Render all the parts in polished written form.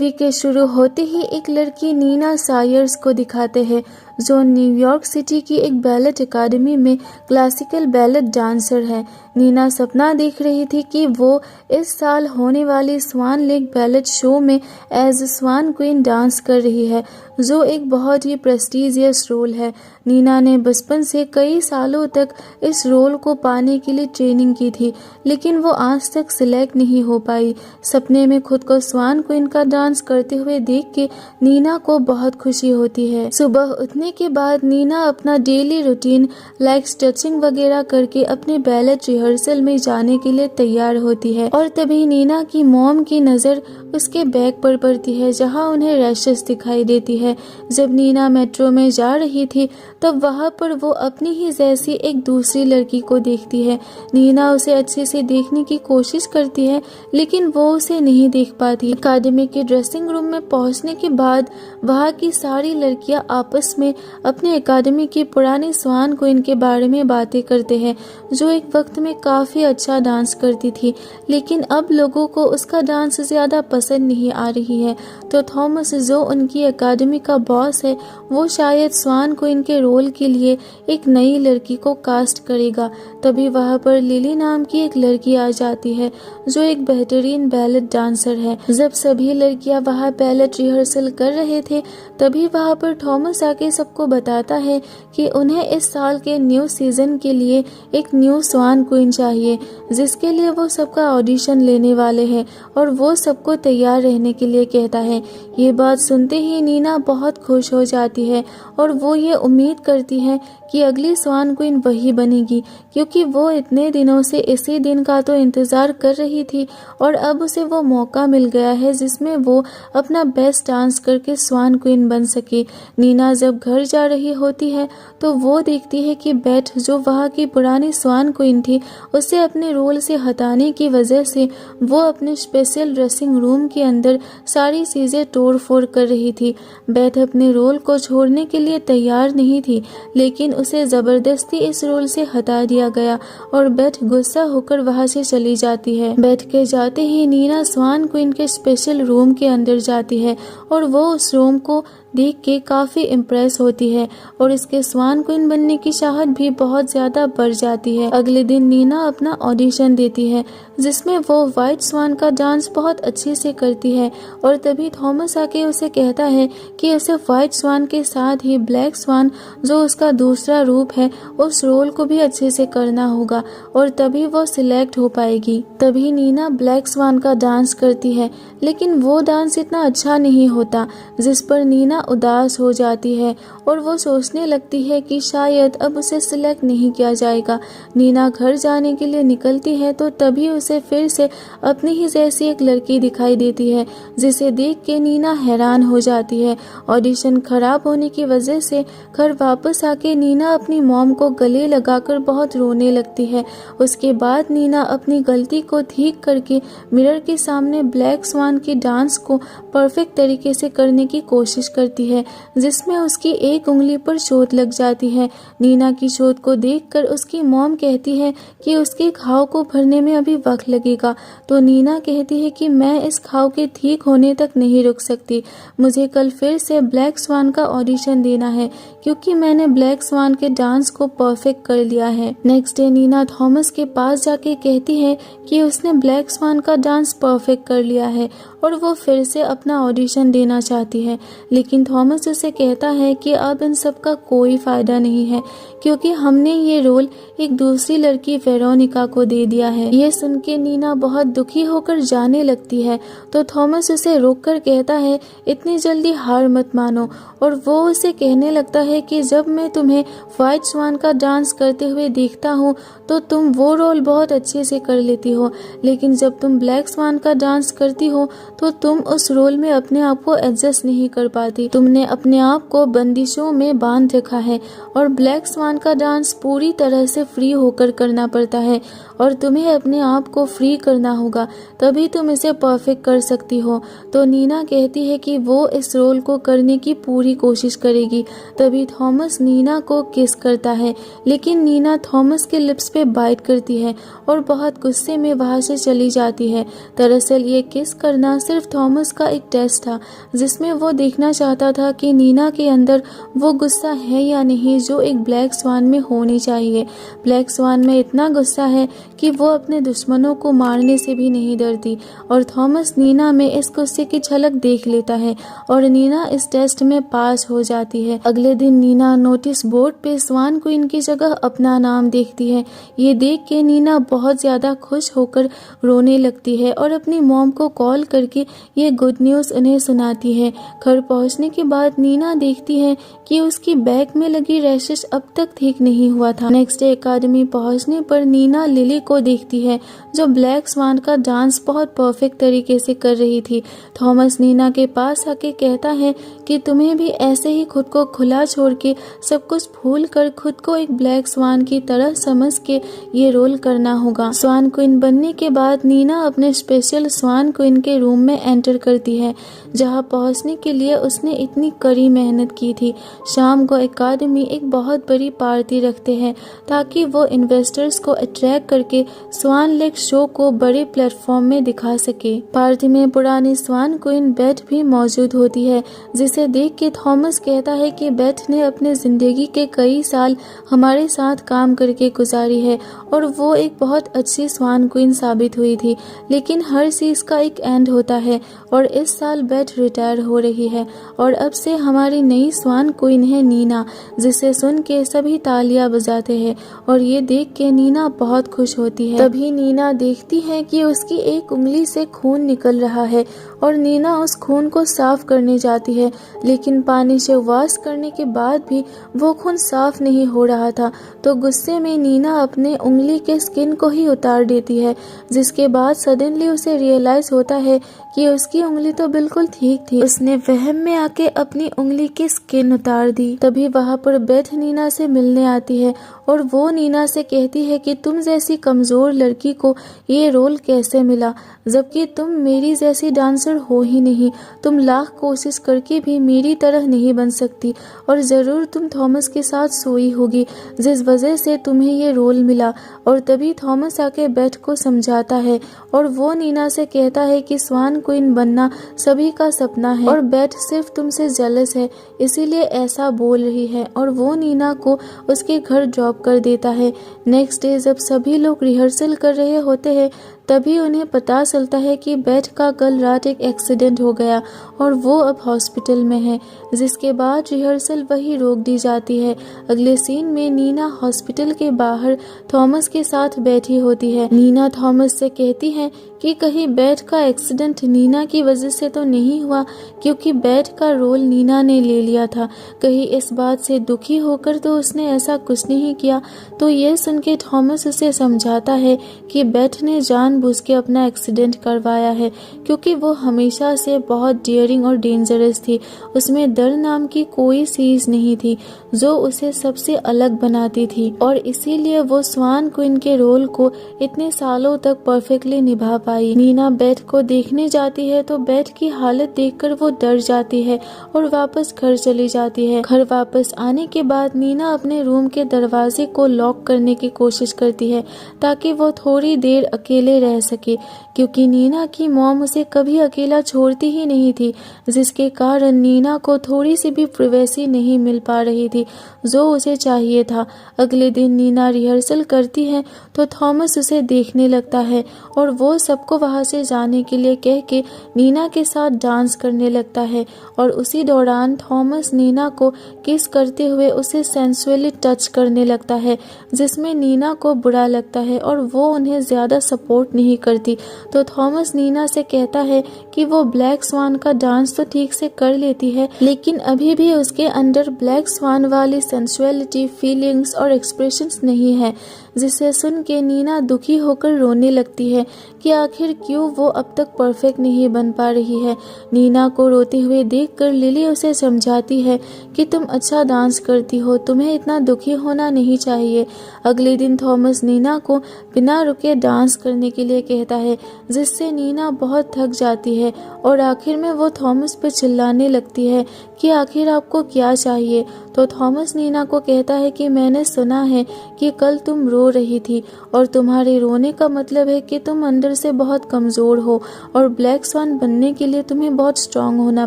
Movie के शुरू होते ही एक लड़की नीना सायर्स को दिखाते हैं जो न्यूयॉर्क सिटी की एक बैलेट एकेडमी में क्लासिकल बैलेट डांसर है। नीना सपना देख रही थी कि वो इस साल होने वाली स्वान लेक बैलेट शो में एज स्वान क्वीन डांस कर रही है, जो एक बहुत ही प्रेस्टिजियस रोल है। नीना ने बचपन से कई सालों तक इस रोल को पाने के लिए ट्रेनिंग की थी, लेकिन वो आज तक सिलेक्ट नहीं हो पाई। सपने में खुद को स्वान क्वीन का डांस करते हुए देख के नीना को बहुत खुशी होती है। सुबह उठने के बाद नीना अपना डेली रूटीन लाइक स्ट्रेचिंग वगैरह करके अपने बैलेट रिहर्सल में जाने के लिए तैयार होती है और तभी नीना की मॉम की नज़र उसके बैग पर पड़ती है जहां उन्हें रैशेस दिखाई देती है। जब नीना मेट्रो में जा रही थी तब वहां पर वो अपनी ही जैसी एक दूसरी लड़की को देखती है। नीना उसे अच्छे से देखने की कोशिश करती है लेकिन वो उसे नहीं देख पाती। एकेडमी के ड्रेसिंग रूम में पहुंचने के बाद वहां की सारी लड़कियां आपस में अपने एकेडमी की पुरानी स्वान क्वीन के बारे में बातें करते हैं जो एक वक्त में काफी अच्छा डांस करती थी, लेकिन अब लोगों को उसका डांस ज्यादा पसंद नहीं आ रही है। तो थॉमस जो उनकी एकेडमी का बॉस है वो शायद स्वान क्वीन के रोल के लिए एक नई लड़की को कास्ट करेगा। तभी वहां पर लिली नाम की एक लड़की आ जाती है जो एक बेहतरीन बैलेट डांसर है। जब सभी लड़कियां वहां बैलेट रिहर्सल कर रहे थे तभी वहां पर थॉमस आके सबको बताता है कि उन्हें इस साल के न्यू सीजन के लिए एक न्यू स्वान क्वीन चाहिए, जिसके लिए वो सबका ऑडिशन लेने वाले हैं और वो सबको तैयार रहने के लिए कहता है। ये बात सुनते ही नीना बहुत खुश हो जाती है और वो ये उम्मीद करती है कि अगली स्वान क्वीन वही बनेगी, क्योंकि वो इतने दिनों से इसी दिन का तो इंतजार कर रही थी और अब उसे वो मौका मिल गया है जिसमें वो अपना बेस्ट डांस करके स्वान क्वीन बन सके। नीना जब घर जा रही होती है तो वो देखती है कि बेथ जो वहाँ की पुरानी स्वान क्वीन थी उसे अपने रोल से हटाने की वजह से वो अपने स्पेशल ड्रेसिंग रूम के अंदर सारी चीजें तोड़ फोड़ कर रही थी। बेथ अपने रोल को छोड़ने के लिए तैयार नहीं थी, लेकिन उसे जबरदस्ती इस रोल से हटा दिया गया और बेथ गुस्सा होकर वहां से चली जाती है। बेथ के जाते ही नीना स्वान क्वीन के स्पेशल रूम के अंदर जाती है और वो उस रूम को देख के काफी इम्प्रेस होती है और इसके स्वान क्वीन बनने की चाहत भी बहुत ज्यादा बढ़ जाती है। अगले दिन नीना अपना ऑडिशन देती है जिसमें वो व्हाइट स्वान का डांस बहुत अच्छे से करती है और तभी थॉमस आके उसे कहता है कि उसे व्हाइट स्वान के साथ ही ब्लैक स्वान जो उसका दूसरा रूप है उस रोल को भी अच्छे से करना होगा और तभी वो सिलेक्ट हो पाएगी। तभी नीना ब्लैक स्वान का डांस करती है लेकिन वो डांस इतना अच्छा नहीं होता, जिस पर नीना उदास हो जाती है और वो सोचने लगती है कि शायद अब उसे सिलेक्ट नहीं किया जाएगा। नीना घर जाने के लिए निकलती है तो तभी उसे फिर से अपनी ही जैसी एक लड़की दिखाई देती है जिसे देख के नीना हैरान हो जाती है। ऑडिशन खराब होने की वजह से घर वापस आके नीना अपनी मॉम को गले लगाकर बहुत रोने लगती है। उसके बाद नीना अपनी गलती को ठीक करके मिरर के सामने ब्लैक स्वान के डांस को परफेक्ट तरीके से करने की कोशिश करती है, जिसमें उसकी एक उंगली पर चोट लग जाती है। नीना की चोट को देखकर उसकी मॉम कहती है कि उसके घाव को भरने में अभी वक्त लगेगा, तो नीना कहती है कि मैं इस घाव के ठीक होने तक नहीं रुक सकती, मुझे कल फिर से ब्लैक स्वान का ऑडिशन देना है क्योंकि मैंने ब्लैक स्वान के डांस को परफेक्ट कर लिया है। नेक्स्ट डे नीना थॉमस के पास जाके कहती है कि उसने ब्लैक स्वान का डांस परफेक्ट कर लिया है और वो फिर से अपना ऑडिशन देना चाहती है, लेकिन थॉमस उसे कहता है कि अब इन सब का कोई फायदा नहीं है क्योंकि हमने ये रोल एक दूसरी लड़की वेरोनिका को दे दिया है। ये सुन के नीना बहुत दुखी होकर जाने लगती है तो थॉमस उसे रोककर कहता है इतनी जल्दी हार मत मानो, और वो उसे कहने लगता है कि जब मैं तुम्हें व्हाइट स्वान का डांस करते हुए देखता हूँ तो तुम वो रोल बहुत अच्छे से कर लेती हो, लेकिन जब तुम ब्लैक स्वान का डांस करती हो तो तुम उस रोल में अपने आप को एडजस्ट नहीं कर पाती। तुमने अपने आप को बंदिशों में बांध रखा है और ब्लैक स्वान का डांस पूरी तरह से फ्री होकर करना पड़ता है और तुम्हें अपने आप को फ्री करना होगा, तभी तुम इसे परफेक्ट कर सकती हो। तो नीना कहती है कि वो इस रोल को करने की पूरी कोशिश करेगी। तभी तभी थॉमस नीना को किस करता है, लेकिन नीना थॉमस के लिप्स पे बाइट करती है और बहुत गुस्से में वहां से चली जाती है। दरअसल ये किस करना सिर्फ थॉमस का एक टेस्ट था, जिसमें वो देखना चाहता था कि नीना के अंदर वो गुस्सा है या नहीं जो एक ब्लैक स्वान में होनी चाहिए। ब्लैक स्वान में इतना गुस्सा है कि वो अपने दुश्मनों को मारने से भी नहीं डरती, और थॉमस नीना में इस गुस्से की झलक देख लेता है और नीना इस टेस्ट में पास हो जाती है। अगले दिन नीना नोटिस बोर्ड पे स्वान क्वीन की जगह अपना नाम देखती है। ये देख के नीना बहुत ज्यादा खुश होकर रोने लगती है और अपनी मॉम को कॉल करके ये गुड न्यूज उन्हें सुनाती है। घर पहुंचने के बाद नीना देखती है कि उसकी बैक में लगी रैशेस अब तक ठीक नहीं हुआ था। नेक्स्ट डे एकेडमी पहुंचने पर नीना लिली को देखती है जो ब्लैक स्वान का डांस बहुत परफेक्ट तरीके से कर रही थी। थॉमस नीना के पास आके कहता है कि तुम्हें भी ऐसे ही खुद को खुला छोड़ के सब कुछ भूल कर खुद को एक ब्लैक स्वान की तरह समझ के ये रोल करना होगा। स्वान क्वीन बनने के बाद नीना अपने स्पेशल स्वान क्वीन के रूम में एंटर करती है, जहां पहुंचने के लिए उसने इतनी कड़ी मेहनत की थी। शाम को एकेडमी एक बहुत बड़ी पार्टी रखते हैं ताकि वो इन्वेस्टर्स को अट्रैक्ट करके स्वान लेक शो को बड़े प्लेटफॉर्म में दिखा सके। पार्टी में पुरानी स्वान क्वीन बेथ भी मौजूद होती है, जिसे देख के थॉमस कहता है कि बेथ ने अपने जिंदगी के कई साल हमारे साथ काम करके गुजारी है और वो एक बहुत अच्छी स्वान क्वीन साबित हुई थी, लेकिन हर चीज का एक एंड होता है और इस साल बेथ रिटायर हो रही है और अब से हमारी नई स्वान क्वीन है नीना। जिसे सुन के सभी तालियां बजाते हैं और ये देख के नीना बहुत खुश होती है। तभी नीना देखती है कि उसकी एक उंगली से खून निकल रहा है और नीना उस खून को साफ करने जाती है, लेकिन पानी से वॉश करने के बाद भी वो खून साफ नहीं हो रहा था। तो गुस्से में नीना अपने उंगली के स्किन को ही उतार देती है, जिसके बाद सडनली उसे रियलाइज होता है कि उसकी उंगली तो बिल्कुल ठीक थी। उसने वहम में आके अपनी उंगली की स्किन उतार दी। तभी वहाँ पर बेथ नीना से मिलने आती है और वो नीना से कहती है कि तुम जैसी कमजोर लड़की को ये रोल कैसे मिला, जबकि तुम मेरी जैसी डांसर हो ही नहीं। तुम लाख कोशिश करके भी मेरी तरह नहीं बन सकती और जरूर तुम थॉमस के साथ सोई होगी जिस वजह से तुम्हें ये रोल मिला। और तभी थॉमस आके बेथ को समझाता है और वो नीना से कहता है कि स्वान क्वीन बनना सभी का सपना है और बेथ सिर्फ तुमसे जेलस है, इसीलिए ऐसा बोल रही है, और वो नीना को उसके घर ड्रॉप कर देता है। नेक्स्ट डे जब सभी लोग रिहर्सल कर रहे होते हैं तभी उन्हें पता चलता है कि बेथ का कल रात एक एक्सीडेंट हो गया और वो अब हॉस्पिटल में है, जिसके बाद रिहर्सल वही रोक दी जाती है। अगले सीन में नीना हॉस्पिटल के बाहर थॉमस के साथ बैठी होती है। नीना थॉमस से कहती है कि कहीं बेथ का एक्सीडेंट नीना की वजह से तो नहीं हुआ, क्योंकि बेथ का रोल नीना ने ले लिया था। कहीं इस बात से दुखी होकर तो उसने ऐसा कुछ नहीं किया। तो ये सुन के थॉमस उसे समझाता है कि बेथ ने जानबूझ के अपना एक्सीडेंट करवाया है, क्योंकि वो हमेशा से बहुत डेयरिंग और डेंजरस थी। उसमें डर नाम की कोई चीज नहीं थी जो उसे सबसे अलग बनाती थी, और इसीलिए वो स्वान क्वीन के रोल को इतने सालों तक परफेक्टली निभा पाई। नीना बेथ को देखने जाती है तो बेथ की हालत देखकर वो डर जाती है और वापस घर चली जाती है। घर वापस आने के बाद नीना अपने रूम के दरवाजे को लॉक करने की कोशिश करती है ताकि वो थोड़ी देर अकेले रह सके, क्योंकि नीना की मॉम उसे कभी अकेला छोड़ती ही नहीं थी, जिसके कारण नीना को थोड़ी सी भी प्राइवेसी नहीं मिल पा रही थी जो उसे चाहिए था। अगले दिन नीना रिहर्सल करती है तो थॉमस उसे देखने लगता है और वो सबको वहां से जाने के लिए कह के नीना के साथ डांस करने लगता है, और उसी दौरान थॉमस नीना को किस करते हुए उसे सेंसुअली टच करने लगता है, जिसमें नीना को बुरा लगता है और वो उन्हें ज्यादा सपोर्ट नहीं करती। तो थॉमस नीना से कहता है कि वो ब्लैक स्वान का डांस तो ठीक से कर लेती है, लेकिन अभी भी उसके अंदर ब्लैक स्वान वाली सेंसुअलिटी, फीलिंग्स और एक्सप्रेशंस नहीं है, जिसे सुन के नीना दुखी होकर रोने लगती है कि आखिर क्यों वो अब तक परफेक्ट नहीं बन पा रही है। नीना को रोते हुए देखकर लिली उसे समझाती है कि तुम अच्छा डांस करती हो, तुम्हें इतना दुखी होना नहीं चाहिए। अगले दिन थॉमस नीना को बिना रुके डांस करने के के लिए कहता है, जिससे नीना बहुत थक जाती है और आखिर में वो थॉमस पर चिल्लाने लगती है कि आखिर आपको क्या चाहिए। तो थॉमस नीना को कहता है कि मैंने सुना है कि कल तुम रो रही थी और तुम्हारे रोने का मतलब है कि तुम अंदर से बहुत कमज़ोर हो और ब्लैक स्वान बनने के लिए तुम्हें बहुत स्ट्रांग होना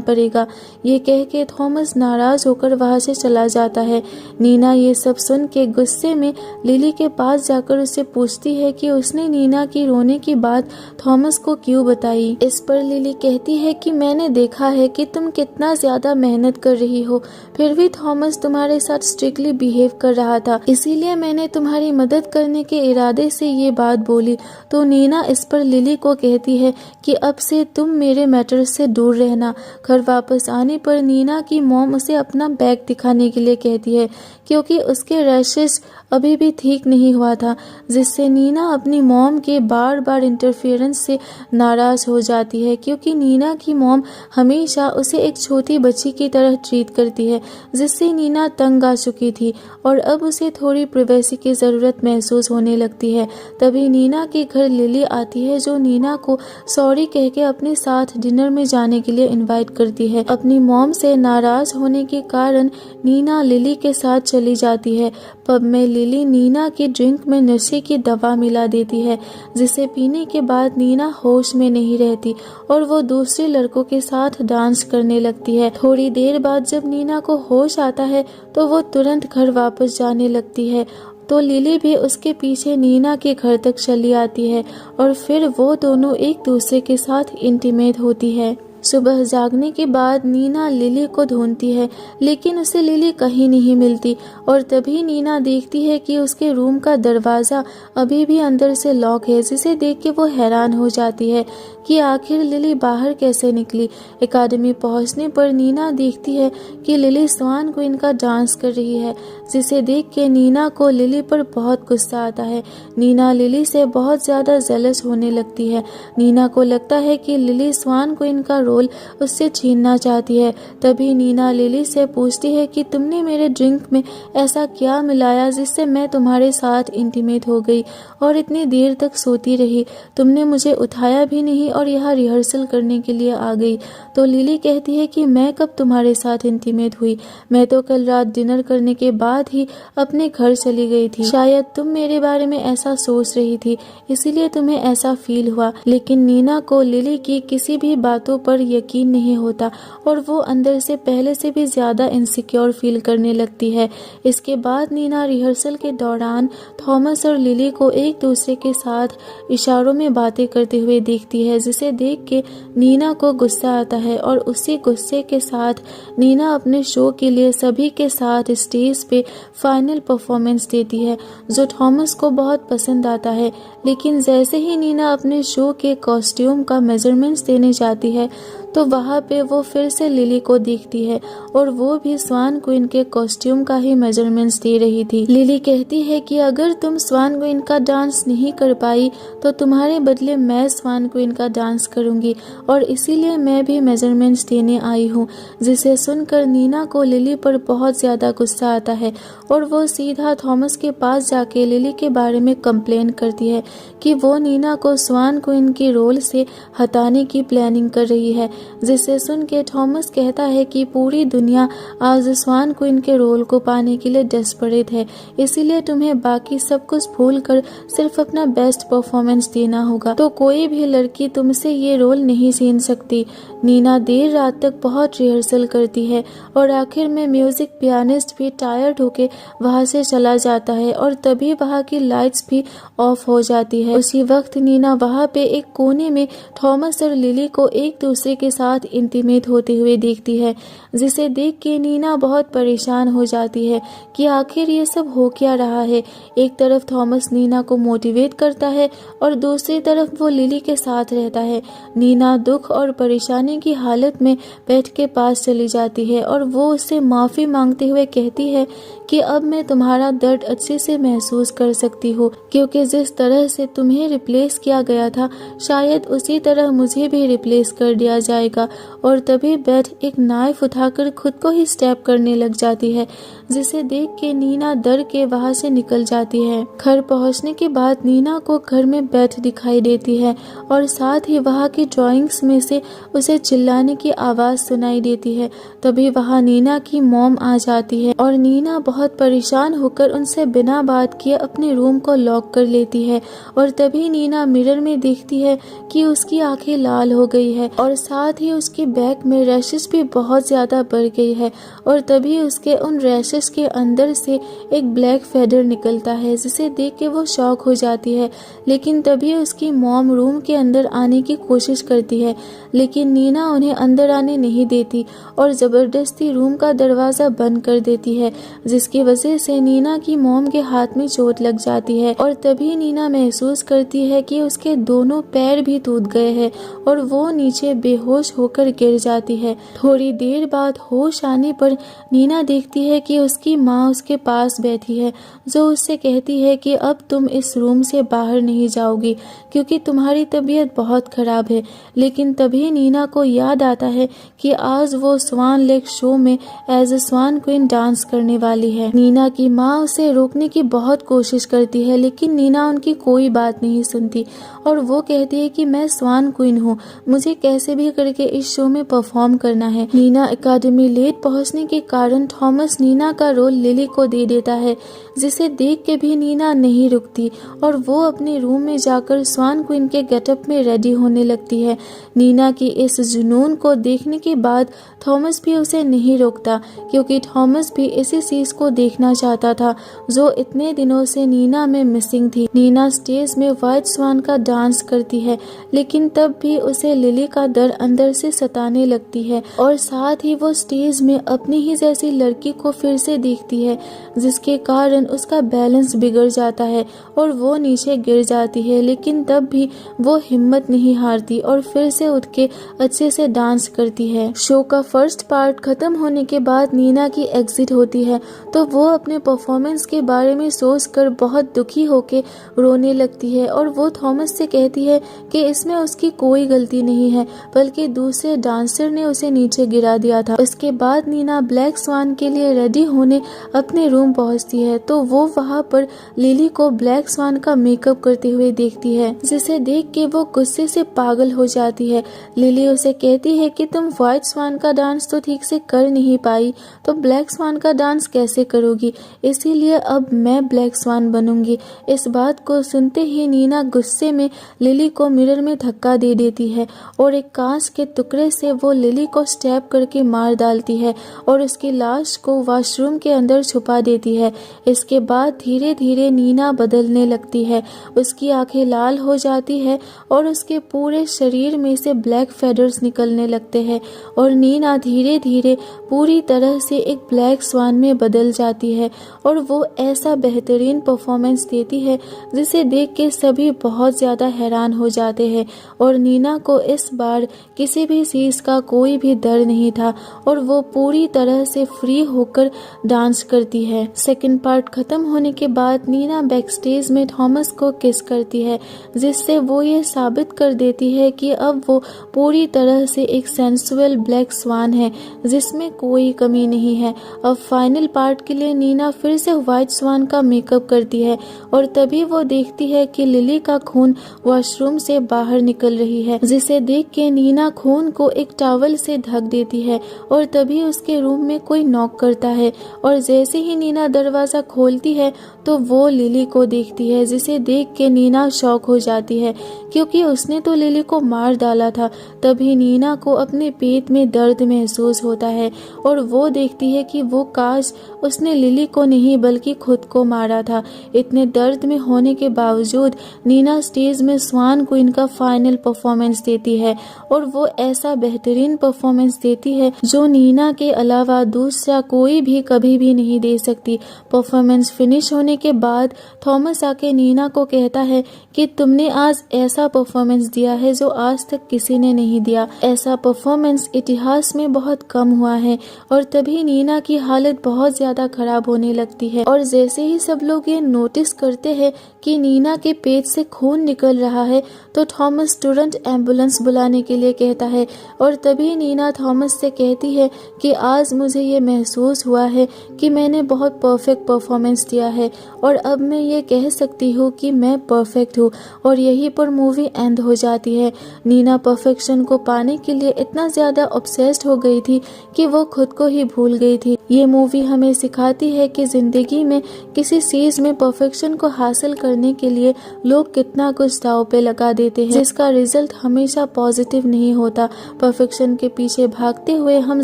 पड़ेगा। ये कह के थॉमस नाराज़ होकर वहाँ से चला जाता है। नीना ये सब सुन के गुस्से में लिली के पास जाकर उससे पूछती है कि उसने नीना की रोने की बात थॉमस को क्यों बताई। इस पर लिली कहती है कि मैंने देखा है कि तुम कितना ज़्यादा मेहनत कर रही हो, फिर भी थॉमस तुम्हारे साथ स्ट्रिक्टली बिहेव कर रहा था, इसीलिए मैंने तुम्हारी मदद करने के इरादे से ये बात बोली। तो नीना इस पर लिली को कहती है कि अब से तुम मेरे मैटर से दूर रहना। घर वापस आने पर नीना की मॉम उसे अपना बैग दिखाने के लिए कहती है, क्योंकि उसके रैशेस अभी भी ठीक नहीं हुआ था, जिससे नीना अपनी मॉम के बार बार इंटरफेरेंस से नाराज़ हो जाती है, क्योंकि नीना की मॉम हमेशा उसे एक छोटी बच्ची की तरह ट्रीट करती है, जिससे नीना तंग आ चुकी थी और अब उसे थोड़ी प्राइवेसी की ज़रूरत महसूस होने लगती है। तभी नीना के घर लिली आती है, जो नीना को सॉरी कह के अपने साथ डिनर में जाने के लिए इनवाइट करती है। अपनी मॉम से नाराज़ होने के कारण नीना लिली के साथ चली जाती है। पब में लिली नीना की ड्रिंक में नशे की दवा मिला देती है, जिसे पीने के बाद नीना होश में नहीं रहती और वो दूसरे लड़कों के साथ डांस करने लगती है। थोड़ी देर बाद जब नीना को होश आता है तो वो तुरंत घर वापस जाने लगती है, तो लिली भी उसके पीछे नीना के घर तक चली आती है और फिर वो दोनों एक दूसरे के साथ इंटीमेट होती है। सुबह जागने के बाद नीना लिली को ढूंढती है, लेकिन उसे लिली कहीं नहीं मिलती और तभी नीना देखती है कि उसके रूम का दरवाज़ा अभी भी अंदर से लॉक है, जिसे देख के वो हैरान हो जाती है कि आखिर लिली बाहर कैसे निकली। एकेडमी पहुंचने पर नीना देखती है कि लिली स्वान क्वीन का डांस कर रही है, जिसे देख के नीना को लिली पर बहुत गुस्सा आता है। नीना लिली से बहुत ज़्यादा जेलस होने लगती है। नीना को लगता है कि लिली स्वान क्वीन का रोल उससे छीनना चाहती है। तभी नीना लिली से पूछती है कि तुमने मेरे ड्रिंक में ऐसा क्या मिलाया जिससे मैं तुम्हारे साथ इंटीमेट हो गई और इतनी देर तक सोती रही। तुमने मुझे उठाया भी नहीं और यहाँ रिहर्सल करने के लिए आ गई। तो लिली कहती है कि मैं कब तुम्हारे साथ इंटीमेट हुई, मैं तो कल रात डिनर करने के बाद ही अपने घर चली गई थी। शायद तुम मेरे बारे में ऐसा सोच रही थी, इसीलिए तुम्हें ऐसा फील हुआ। लेकिन नीना को लिली की किसी भी बातों पर यकीन नहीं होता और वो अंदर से पहले से भी ज़्यादा इनसिक्योर फील करने लगती है। इसके बाद नीना रिहर्सल के दौरान थॉमस और लिली को एक दूसरे के साथ इशारों में बातें करते हुए देखती है, जिसे देख के नीना को गुस्सा आता है और उसी गुस्से के साथ नीना अपने शो के लिए सभी के साथ स्टेज पे फाइनल परफॉर्मेंस देती है, जो थॉमस को बहुत पसंद आता है। लेकिन जैसे ही नीना अपने शो के कॉस्ट्यूम का मेजरमेंट्स देने जाती है तो वहाँ पे वो फिर से लिली को देखती है और वो भी स्वान क्वीन के कॉस्ट्यूम का ही मेजरमेंट्स दे रही थी। लिली कहती है कि अगर तुम स्वान क्वीन का डांस नहीं कर पाई तो तुम्हारे बदले मैं स्वान क्वीन का डांस करूंगी और इसीलिए मैं भी मेजरमेंट्स देने आई हूँ। जिसे सुनकर नीना को लिली पर बहुत ज़्यादा गुस्सा आता है और वो सीधा थॉमस के पास जाके लिली के बारे में कंप्लेन करती है कि वो नीना को स्वान क्वीन के रोल से हटाने की प्लानिंग कर रही है। जिसे सुन के थॉमस कहता है कि पूरी दुनिया आज स्वान क्वीन के रोल को पाने के लिए डेस्परेट है, इसीलिए तुम्हें बाकी सब कुछ भूल कर सिर्फ अपना बेस्ट परफॉर्मेंस देना होगा, तो कोई भी लड़की तुमसे ये रोल नहीं छीन सकती। नीना देर रात तक बहुत रिहर्सल करती है और आखिर में म्यूजिक पियानिस्ट भी टायर्ड होके वहाँ से चला जाता है और तभी वहाँ की लाइट्स भी ऑफ हो जाती है। उसी वक्त नीना वहाँ पे एक कोने में थॉमस और लिली को एक दूसरे के साथ इंटीमेट होते हुए देखती है, जिसे देख के नीना बहुत परेशान हो जाती है कि आखिर ये सब हो क्या रहा है। एक तरफ थॉमस नीना को मोटिवेट करता है और दूसरी तरफ वो लिली के साथ रहता है। नीना दुख और परेशानी की हालत में पेट के पास चली जाती है और वो उससे माफ़ी मांगते हुए कहती है कि अब मैं तुम्हारा दर्द अच्छे से महसूस कर सकती हूँ, क्योंकि जिस तरह से तुम्हें रिप्लेस किया गया था शायद उसी तरह मुझे भी रिप्लेस कर दिया जाएगा। और तभी बेथ एक नाइफ उठाकर खुद को ही स्टैब करने लग जाती है, जिसे देख के नीना डर के वहां से निकल जाती है। घर पहुंचने के बाद नीना को घर में बेथ दिखाई देती है और साथ ही वहां की ड्राइंग्स में से उसे चिल्लाने की आवाज सुनाई देती है। तभी वहां नीना की मॉम आ जाती है और नीना बहुत परेशान होकर उनसे बिना बात किए अपने रूम को लॉक कर लेती है। और तभी नीना मिरर में देखती है कि उसकी आंखें लाल हो गई है और साथ ही उसके बैक में रैशेस भी बहुत ज्यादा बढ़ गई है। और तभी उसके उन रैशेस के अंदर से एक ब्लैक फेदर निकलता है, जिसे देख के वो शॉक हो जाती है। लेकिन तभी उसकी मॉम रूम के अंदर आने की कोशिश करती है, लेकिन नीना उन्हें अंदर आने नहीं देती और जबरदस्ती रूम का दरवाजा बंद कर देती है, जिसकी वजह से नीना की मॉम के हाथ में चोट लग जाती है। और तभी नीना महसूस करती है कि उसके दोनों पैर भी टूट गए हैं और वो नीचे बेहोश होकर गिर जाती है। थोड़ी देर बाद होश आने पर नीना देखती है कि उसकी माँ उसके पास बैठी है, जो उससे कहती है कि अब तुम इस रूम से बाहर नहीं जाओगी क्योंकि तुम्हारी तबीयत बहुत खराब है। लेकिन तभी नीना को याद आता है कि आज वो स्वान लेक शो में as a swan queen dance करने वाली है। नीना की माँ उसे रोकने की बहुत कोशिश करती है, लेकिन नीना उनकी कोई बात नहीं सुनती और वो कहती है कि मैं स्वान क्वीन हूँ, मुझे कैसे भी करके इस शो में परफॉर्म करना है। नीना एकेडमी लेट पहुँचने के कारण थॉमस नीना का रोल लिली को दे देता है, जिसे देख के भी नीना नहीं रुकती और वो अपने रूम में जाकर स्वान क्वीन के गेटअप में रेडी होने लगती है। नीना की इस जुनून को देखने के बाद थॉमस भी उसे नहीं रोकता, क्योंकि थॉमस भी इसी चीज को देखना चाहता था जो इतने दिनों से नीना में मिसिंग थी। नीना स्टेज में व्हाइट स्वान का डांस करती है, लेकिन तब भी उसे लिली का डर अंदर से सताने लगती है और साथ ही वो स्टेज में अपनी ही जैसी लड़की को फिर से देखती है, जिसके कारण उसका बैलेंस बिगड़ जाता है और वो नीचे गिर जाती है। लेकिन तब भी वो हिम्मत नहीं हारती और फिर से उठ के अच्छे से डांस करती है। शो का फर्स्ट पार्ट खत्म होने के बाद नीना की एग्जिट होती है, तो वो अपने परफॉर्मेंस के बारे में सोचकर बहुत दुखी होके रोने लगती है और वो थॉमस से कहती है कि इसमें उसकी कोई गलती नहीं है, बल्कि दूसरे डांसर ने उसे नीचे गिरा दिया था। उसके बाद नीना ब्लैक स्वान के लिए रेडी होने अपने रूम पहुंचती है, तो वो वहां पर लिली को ब्लैक स्वान का मेकअप करते हुए देखती है, जिसे देख के वो गुस्से से पागल हो जाती है। लिली उसे कहती है कि तुम व्हाइट स्वान का डांस तो ठीक से कर नहीं पाई, तो ब्लैक स्वान का डांस कैसे करोगी, इसीलिए अब मैं ब्लैक स्वान बनूंगी। इस बात को सुनते ही नीना गुस्से में लिली को मिरर में धक्का दे देती है और एक कांच के टुकड़े से वो लिली को स्टैब करके मार डालती है और उसकी लाश को वॉशरूम के अंदर छुपा देती है। इसके बाद धीरे धीरे नीना बदलने लगती है, उसकी आंखें लाल हो जाती है और उसके पूरे शरीर में से ब्लैक फेदर्स निकलने लगते हैं और नीना धीरे धीरे पूरी तरह से एक ब्लैक स्वान में बदल जाती है और वो ऐसा बेहतरीन परफॉर्मेंस देती है जिसे देख के सभी बहुत ज़्यादा हैरान हो जाते हैं। और नीना को इस बार किसी भी चीज़ का कोई भी डर नहीं था और वो पूरी तरह से फ्री होकर डांस करती है। सेकंड पार्ट खत्म होने के बाद नीना बैक स्टेज में थॉमस को किस करती है, जिससे वो ये साबित कर देती है कि अब वो पूरी तरह से एक सेंसुअल ब्लैक स्वान है, जिसमें कोई कमी नहीं है। अब फाइनल पार्ट के लिए नीना फिर से व्हाइट स्वान का मेकअप करती है और तभी वो देखती है कि लिली का खून वॉशरूम से बाहर निकल रही है, जिसे देख के नीना खून को एक टॉवल से ढक देती है और तभी उसके रूम में कोई नॉक करता है और जैसे ही नीना दरवाजा खोलती है तो वो लिली को देखती है, जिसे देख के नीना शॉक हो जाती है क्योंकि उसने तो लिली को मार डाला था। तभी नीना को अपने पेट में दर्द महसूस होता है और वो देखती है कि वो काश उसने लिली को नहीं बल्कि खुद को मारा था। इतने दर्द में होने के बावजूद नीना स्टेज में स्वान क्वीन का फाइनल परफॉर्मेंस देती है और वो ऐसा बेहतरीन परफॉर्मेंस देती है जो नीना के अलावा दूसरा कोई भी कभी भी नहीं दे सकती। परफॉर्मेंस फिनिश होने होने के बाद थॉमस आके नीना को कहता है कि तुमने आज ऐसा परफॉर्मेंस दिया है जो आज तक किसी ने नहीं दिया। ऐसा परफॉर्मेंस इतिहास में बहुत कम हुआ है। और तभी नीना की हालत बहुत ज्यादा खराब होने लगती है। और जैसे ही सब लोग ये नोटिस करते हैं कि नीना के पेट से खून निकल रहा है तो थॉमस तुरंत एम्बुलेंस बुलाने के लिए कहता है। और तभी नीना थॉमस से कहती है कि आज मुझे ये महसूस हुआ है कि मैंने बहुत परफेक्ट परफॉर्मेंस दिया है और अब मैं ये कह सकती हूँ कि मैं परफेक्ट हूँ। और यहीं पर मूवी एंड हो जाती है। नीना परफेक्शन को पाने के लिए इतना ज्यादा ऑब्सेस्ड हो गई थी कि वो खुद को ही भूल गई थी। ये मूवी हमें सिखाती है कि जिंदगी में किसी चीज में परफेक्शन को हासिल करने के लिए लोग कितना कुछ दांव पे लगा देते हैं, जिसका रिजल्ट हमेशा पॉजिटिव नहीं होता। परफेक्शन के पीछे भागते हुए हम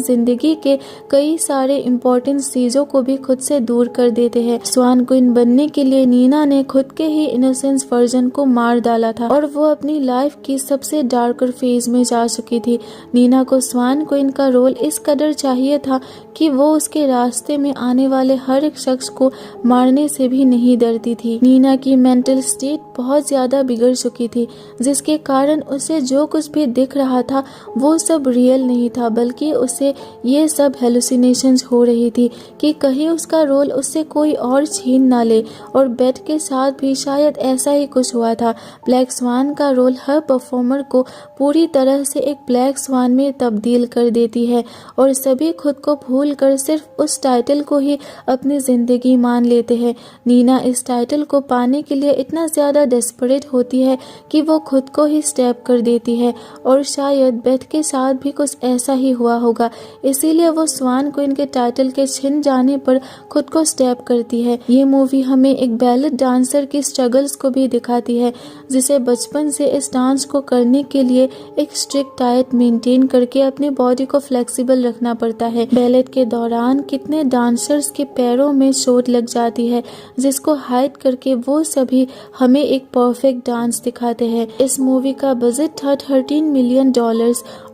जिंदगी के कई सारे इम्पोर्टेंट चीजों को भी खुद से दूर कर देते हैं। स्वान क्वीन बनने के लिए नीना ने खुद के ही इनोसेंस वर्जन को मार डाला था और वो अपनी लाइफ की सबसे डार्कर फेज में जा चुकी थी। नीना को स्वान क्वीन का रोल इस कदर चाहिए था कि वो उसके रास्ते में आने वाले हर एक शख्स को मारने से भी नहीं डरती थी। नीना की मेंटल स्टेट बहुत ज्यादा बिगड़ चुकी थी, जिसके कारण उसे जो कुछ भी दिख रहा था वो सब रियल नहीं था, बल्कि उसे ये सब हेलुसिनेशंस हो रही थी कि कहीं उसका रोल उससे कोई और छीन ना ले। और बेट के साथ भी शायद ऐसा ही कुछ हुआ था। ब्लैक स्वान का रोल हर परफॉर्मर को पूरी तरह से एक ब्लैक स्वान में तब्दील कर देती है और सभी खुद को भूल कर सिर्फ उस टाइटल को ही अपनी जिंदगी मान लेते हैं। नीना इस टाइटल को पाने के लिए इतना ज्यादा डेस्परेट होती है कि वो खुद को ही स्टैब कर देती है और शायद बेथ के साथ भी कुछ ऐसा ही हुआ होगा, इसीलिए वो स्वान क्वीन के टाइटल के छिन जाने पर खुद को स्टैब करती है। ये मूवी हमें एक बैलेट डांसर की स्ट्रगल्स को भी दिखाती है, जिसे बचपन से इस डांस को करने के लिए एक स्ट्रिक्ट डाइट मेंटेन करके अपनी बॉडी को फ्लेक्सिबल रखना पड़ता है। बैलेट के दौरान कितने डांसर्स के पैरों में चोट लग जाती है, जिसको हाइड करके वो सभी हमें एक परफेक्ट डांस दिखाते हैं। इस मूवी का बजट था $13 मिलियन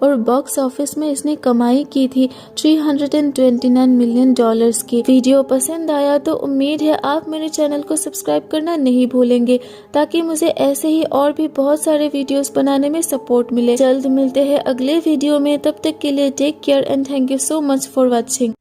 और बॉक्स ऑफिस में इसने कमाई की थी $329 मिलियन की। वीडियो पसंद आया तो उम्मीद है आप मेरे चैनल को सब्सक्राइब करना नहीं भूलेंगे, ताकि मुझे ऐसे ही और भी बहुत सारे वीडियोस बनाने में सपोर्ट मिले। जल्द मिलते हैं अगले वीडियो में, तब तक के लिए take care and thank you so much for watching.